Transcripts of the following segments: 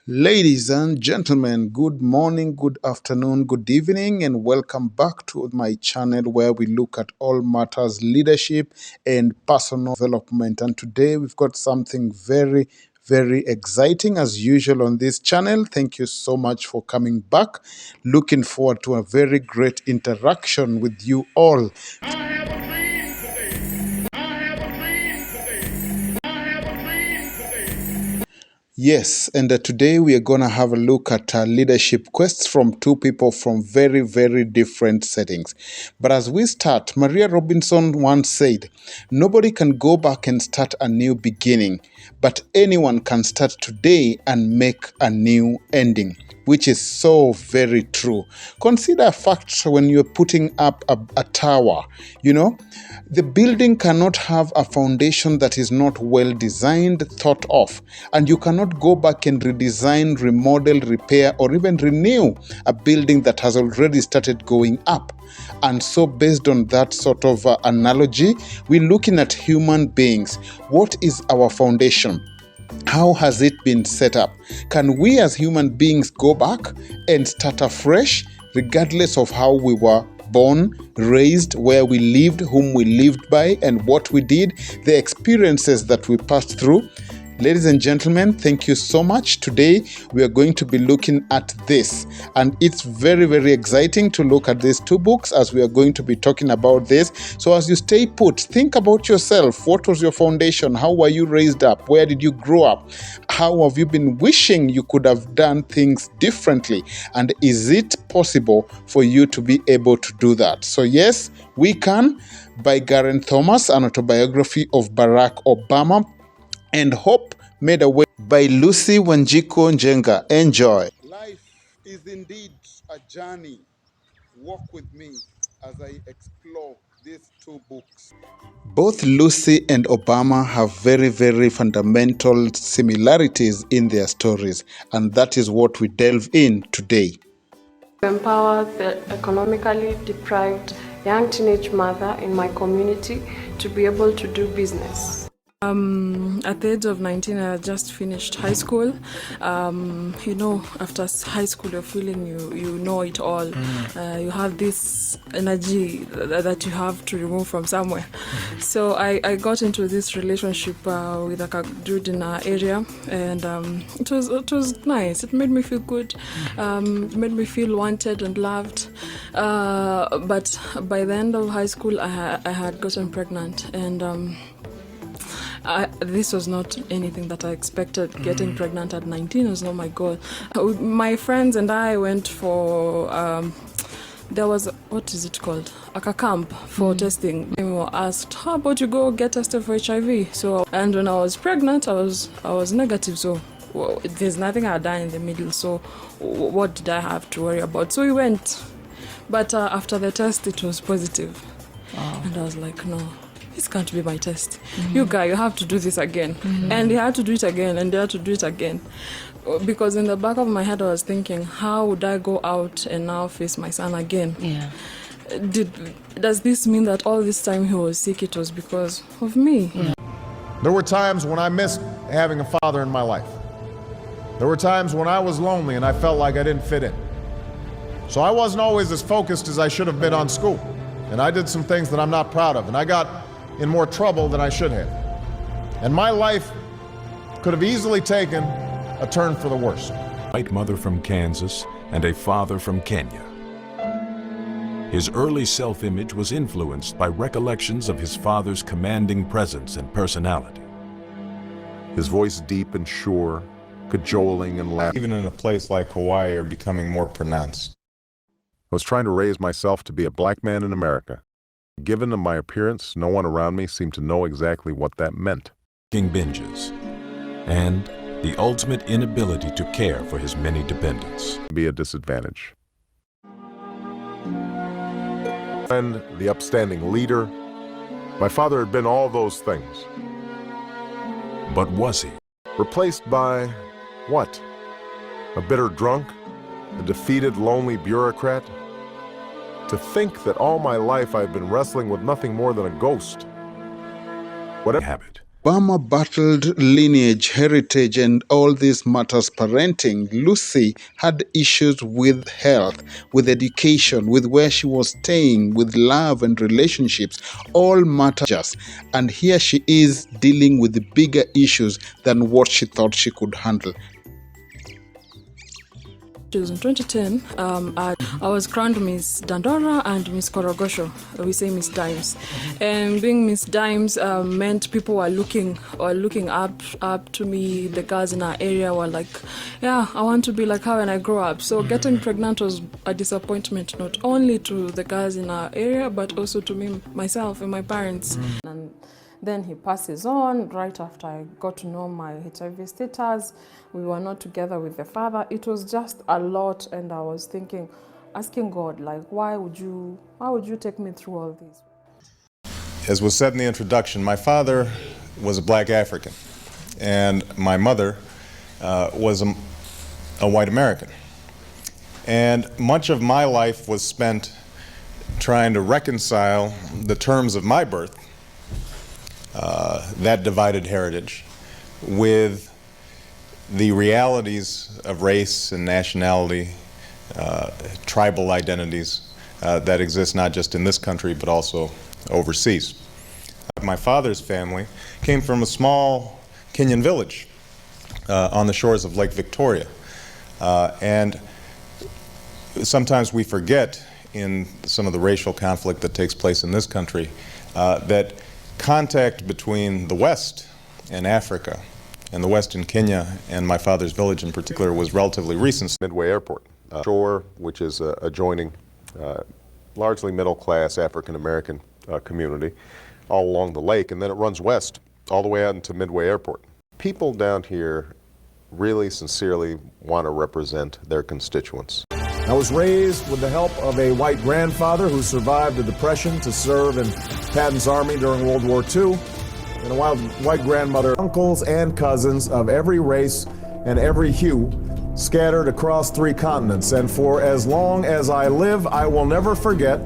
Ladies and gentlemen, good morning, good afternoon, good evening, and welcome back to my channel where we look at all matters leadership and personal development. And today we've got something very exciting as usual on this channel. Thank you so much for coming back. Looking forward to a very great interaction with you all. I have a dream today. I have a dream today. I have a dream today. Yes, and today we are going to have a look at leadership quests from two people from very different settings. But as we start, Maria Robinson once said, "Nobody can go back and start a new beginning, but anyone can start today and make a new ending," which is so very true. Consider a fact when you're putting up a tower, the building cannot have a foundation that is not well designed, thought of, and you cannot go back and redesign, remodel, repair, or even renew a building that has already started going up. And so based on that sort of analogy, we're looking at human beings. What is our foundation? How has it been set up? Can we as human beings go back and start afresh, regardless of how we were born, raised, where we lived, whom we lived by, and what we did, the experiences that we passed through? Ladies and gentlemen, thank you so much. Today, we are going to be looking at this. And it's very exciting to look at these two books as we are going to be talking about this. So as you stay put, think about yourself. What was your foundation? How were you raised up? Where did you grow up? How have you been wishing you could have done things differently? And is it possible for you to be able to do that? So yes, we can. By Garen Thomas, an autobiography of Barack Obama. And Hope Made a Way by Lucy Wanjiku Njenga. Enjoy. Life is indeed a journey. Walk with me as I explore these two books. Both Lucy and Obama have very fundamental similarities in their stories, and that is what we delve in today. Empower the economically deprived young teenage mother in my community to be able to do business. At the age of 19, I had just finished high school. After high school, you're feeling you know it all. You have this energy that you have to remove from somewhere. So I got into this relationship with a dude in our area, and it was nice. It made me feel good. It made me feel wanted and loved. But by the end of high school, I had gotten pregnant, and this was not anything that I expected. Getting pregnant at 19 was not my goal. My friends and I went for, there was, what is it called? A camp for testing. We were asked, how about you go get tested for HIV? And when I was pregnant, I was negative. So there's nothing I had done in the middle. So what did I have to worry about? So we went. But after the test, it was positive. Wow. And I was like, no. This can't be my test. You have to do this again. And they had to do it again, and they had to do it again. Because in the back of my head, I was thinking, how would I go out and now face my son again? Yeah. Does this mean that all this time he was sick, it was because of me? Yeah. There were times when I missed having a father in my life. There were times when I was lonely and I felt like I didn't fit in. So I wasn't always as focused as I should have been on school. And I did some things that I'm not proud of. And I got in more trouble than I should have. And my life could have easily taken a turn for the worse. White mother from Kansas and a father from Kenya. His early self-image was influenced by recollections of his father's commanding presence and personality. His voice deep and sure, cajoling and laughing. Even in a place like Hawaii are becoming more pronounced. I was trying to raise myself to be a black man in America. Given my appearance, no one around me seemed to know exactly what that meant. Binges, and the ultimate inability to care for his many dependents. Be a disadvantage. And the upstanding leader. My father had been all those things. But was he? Replaced by what? A bitter drunk? A defeated, lonely bureaucrat? To think that all my life I've been wrestling with nothing more than a ghost. What a habit Obama battled lineage, heritage, and all these matters parenting. Lucy had issues with health, with education, with where she was staying, with love and relationships, all matters. And here she is dealing with the bigger issues than what she thought she could handle. In 2010, I was crowned Miss Dandora and Miss Korogosho. We say Miss Dimes, and being Miss Dimes meant people were looking up to me. The girls in our area were like, "Yeah, I want to be like her when I grow up." So getting pregnant was a disappointment, not only to the girls in our area, but also to me, myself, and my parents. And then he passes on right after I got to know my HIV status. We were not together with the father. It was just a lot, and I was thinking, asking God, like, why would you take me through all this? As was said in the introduction, my father was a black African, and my mother was a white American. And much of my life was spent trying to reconcile the terms of my birth, that divided heritage, with the realities of race and nationality, tribal identities that exist not just in this country but also overseas. My father's family came from a small Kenyan village on the shores of Lake Victoria, and sometimes we forget in some of the racial conflict that takes place in this country that contact between the West and Africa, and the West in Kenya, and my father's village in particular, was relatively recent. Midway Airport, shore, which is adjoining largely middle-class African-American community all along the lake, and then it runs west all the way out into Midway Airport. People down here really sincerely want to represent their constituents. I was raised with the help of a white grandfather who survived the Depression to serve in Patton's Army during World War II, and a white grandmother, uncles and cousins of every race and every hue scattered across 3 continents. And for as long as I live, I will never forget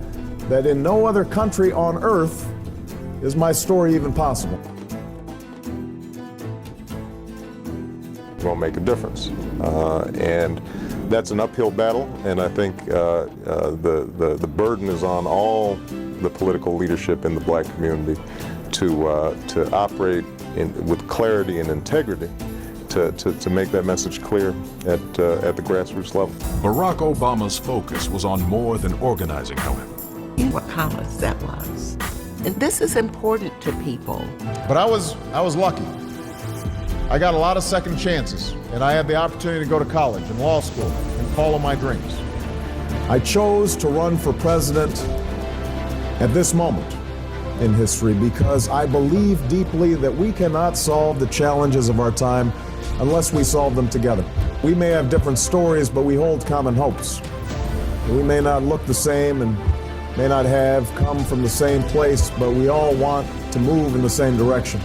that in no other country on earth is my story even possible. It won't make a difference. And that's an uphill battle, and I think the burden is on all the political leadership in the black community to operate with clarity and integrity to make that message clear at the grassroots level. Barack Obama's focus was on more than organizing, however. What promise that was. And this is important to people. But I was lucky. I got a lot of second chances, and I had the opportunity to go to college and law school and follow my dreams. I chose to run for president at this moment in history because I believe deeply that we cannot solve the challenges of our time unless we solve them together. We may have different stories, but we hold common hopes. We may not look the same and may not have come from the same place, but we all want to move in the same direction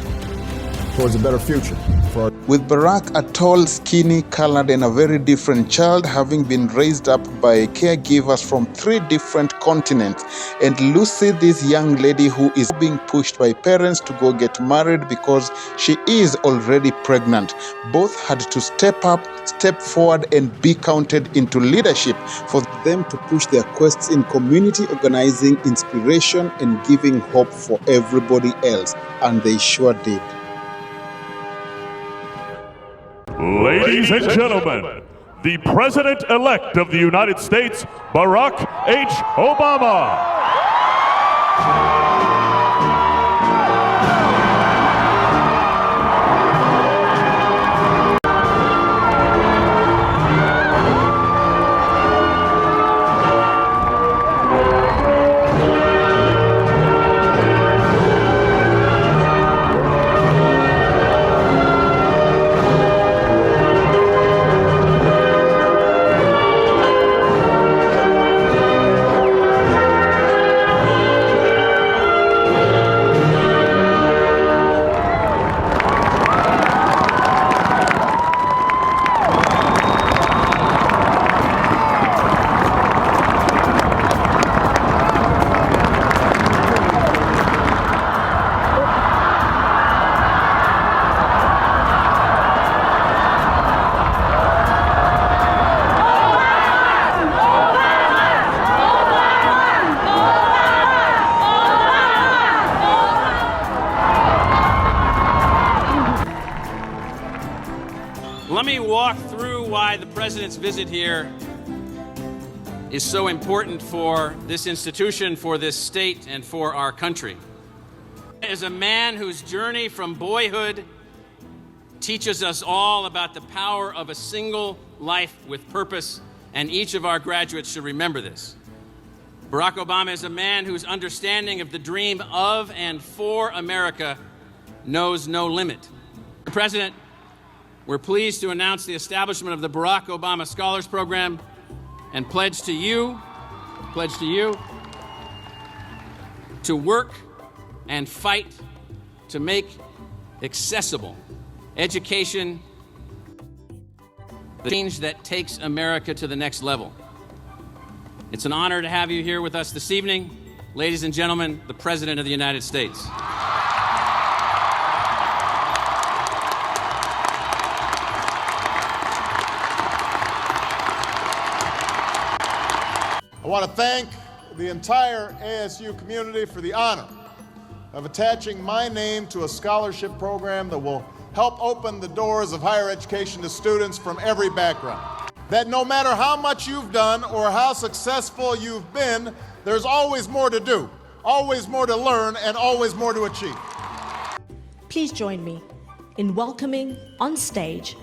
towards a better future for our. With Barack, a tall, skinny, colored, and a very different child, having been raised up by caregivers from 3 different continents. And Lucy, this young lady who is being pushed by parents to go get married because she is already pregnant. Both had to step up, step forward, and be counted into leadership for them to push their quests in community organizing, inspiration, and giving hope for everybody else. And they sure did. Ladies and gentlemen, the President-elect of the United States, Barack H. Obama. walk through why the president's visit here is so important for this institution, for this state, and for our country. As a man whose journey from boyhood teaches us all about the power of a single life with purpose, and each of our graduates should remember this. Barack Obama is a man whose understanding of the dream of and for America knows no limit. Mr. President, we're pleased to announce the establishment of the Barack Obama Scholars Program and pledge to you to work and fight to make accessible education the change that takes America to the next level. It's an honor to have you here with us this evening. Ladies and gentlemen, the President of the United States. I want to thank the entire ASU community for the honor of attaching my name to a scholarship program that will help open the doors of higher education to students from every background. That no matter how much you've done or how successful you've been, there's always more to do, always more to learn, and always more to achieve. Please join me in welcoming on stage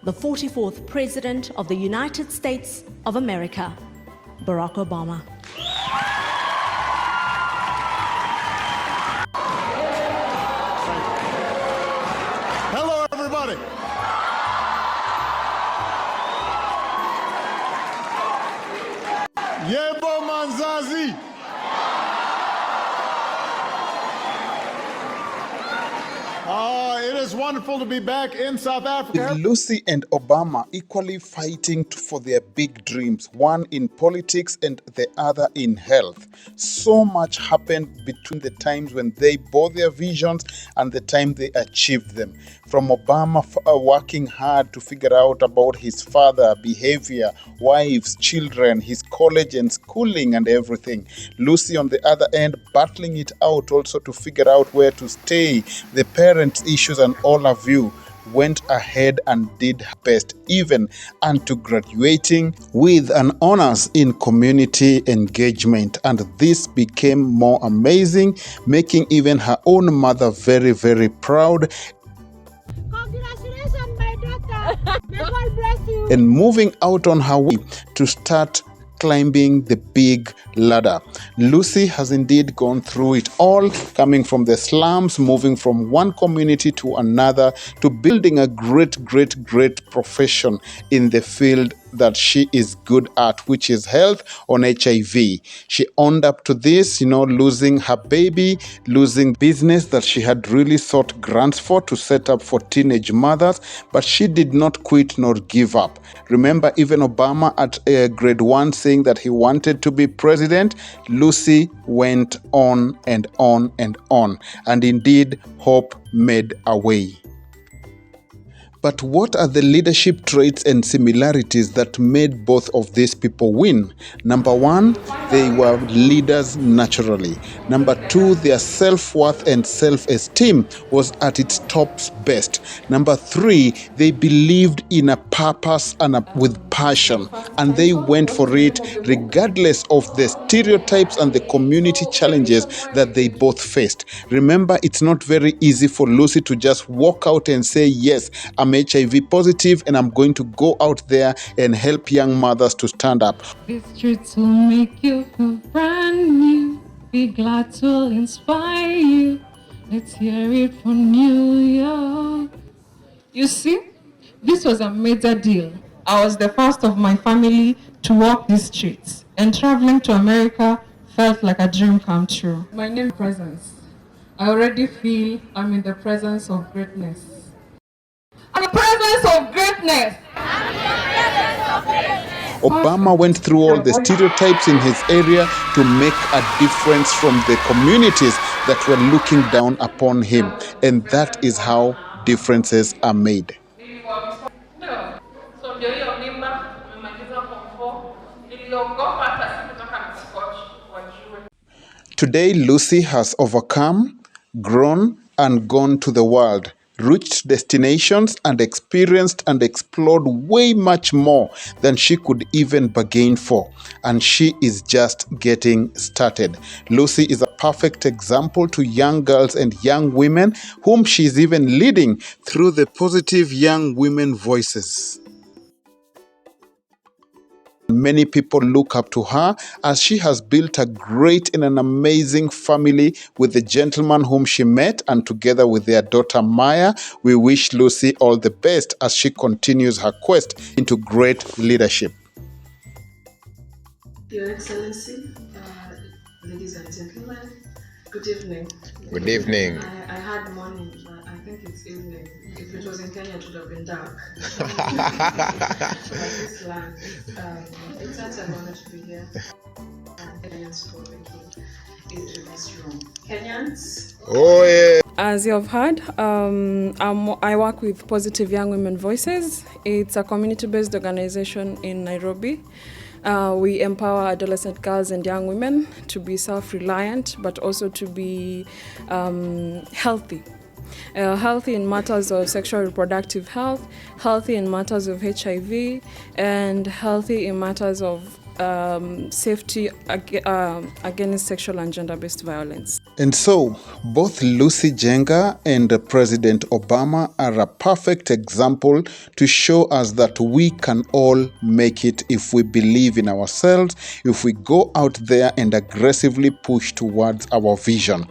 the 44th President of the United States of America, Barack Obama. Hello, everybody. Yebo Manzazi. It is wonderful to be back in South Africa. With Lucy and Obama equally fighting for their big dreams, one in politics and the other in health. So much happened between the times when they bore their visions and the time they achieved them. From Obama working hard to figure out about his father, behavior, wives, children, his college and schooling and everything. Lucy on the other end battling it out also to figure out where to stay, the parents' issues, and all of you went ahead and did her best, even unto graduating with an honors in community engagement. And this became more amazing, making even her own mother very, very proud. Congratulations, my daughter. May God bless you. And moving out on her way to start climbing the big ladder. Lucy has indeed gone through it all, coming from the slums, moving from one community to another, to building a great profession in the field that she is good at, which is health on HIV. She owned up to this, losing her baby, losing business that she had really sought grants for to set up for teenage mothers, but she did not quit nor give up. Remember, even Obama at grade 1 saying that he wanted to be president, Lucy went on and on and on. And indeed, hope made a way. But what are the leadership traits and similarities that made both of these people win? Number one, they were leaders naturally. Number two, their self-worth and self-esteem was at its top best. Number three, they believed in a purpose and with passion, and they went for it regardless of the stereotypes and the community challenges that they both faced. Remember, it's not very easy for Lucy to just walk out and say, yes, I'm HIV positive and I'm going to go out there and help young mothers to stand up. These truths will make you feel brand new. Be glad to inspire you. Let's hear it from New York. You see, this was a major deal. I was the first of my family to walk these streets, and traveling to America felt like a dream come true. My name is Presence. I already feel I'm in the presence of greatness. I'm the presence of greatness. Obama went through all the stereotypes in his area to make a difference from the communities that were looking down upon him. And that is how differences are made. Today, Lucy has overcome, grown, and gone to the world, reached destinations, and experienced and explored way much more than she could even bargain for. And she is just getting started. Lucy is a perfect example to young girls and young women whom she is even leading through the Positive Young Women Voices. Many people look up to her as she has built a great and an amazing family with the gentleman whom she met, and together with their daughter Maya. We wish Lucy all the best as she continues her quest into great leadership. Your Excellency, ladies and gentlemen, good evening. Good evening. I had morning, but I think it's evening. If it was in Kenya, it would have been dark. But this land, it's such an honor to be here. Kenyans for making it to this room. Kenyans? Oh, yeah. As you have heard, I work with Positive Young Women Voices. It's a community-based organization in Nairobi. We empower adolescent girls and young women to be self-reliant, but also to be healthy. Healthy in matters of sexual reproductive health, healthy in matters of HIV, and healthy in matters of safety against sexual and gender-based violence. And so, both Lucy Jenga and President Obama are a perfect example to show us that we can all make it if we believe in ourselves, if we go out there and aggressively push towards our vision.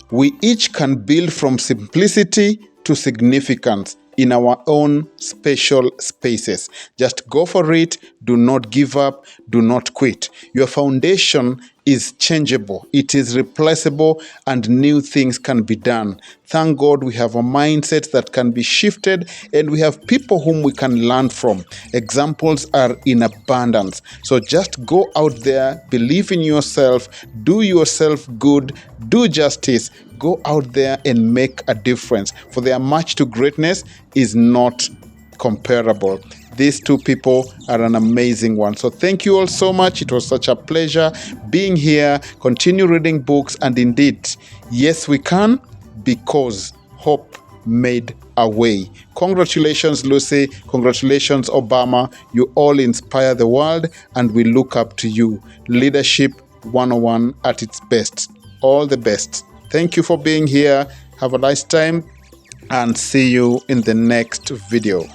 We each can build from simplicity to significance in our own special spaces. Just go for it. Do not give up. Do not quit. Your foundation is changeable. It is replaceable, and new things can be done. Thank God we have a mindset that can be shifted, and we have people whom we can learn from. Examples are in abundance. So just go out there, believe in yourself, do yourself good, do justice. Go out there and make a difference. For their march to greatness is not comparable. These two people are an amazing one. So thank you all so much. It was such a pleasure being here. Continue reading books, and indeed, yes, we can, because hope made a way. Congratulations, Lucy. Congratulations, Obama. You all inspire the world, and we look up to you. Leadership 101 at its best. All the best. Thank you for being here. Have a nice time, and see you in the next video.